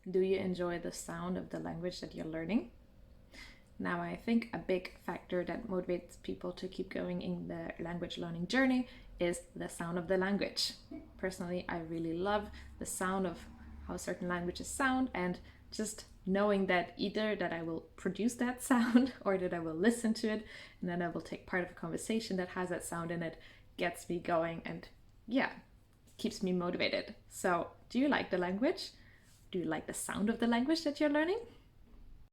Do you enjoy the sound of the language that you're learning? Now, I think a big factor that motivates people to keep going in their language learning journey is the sound of the language. Personally, I really love the sound of how certain languages sound, and just knowing that either that I will produce that sound or that I will listen to it and then I will take part of a conversation that has that sound in it gets me going and yeah, keeps me motivated. So, do you like the language? Do you like the sound of the language that you're learning?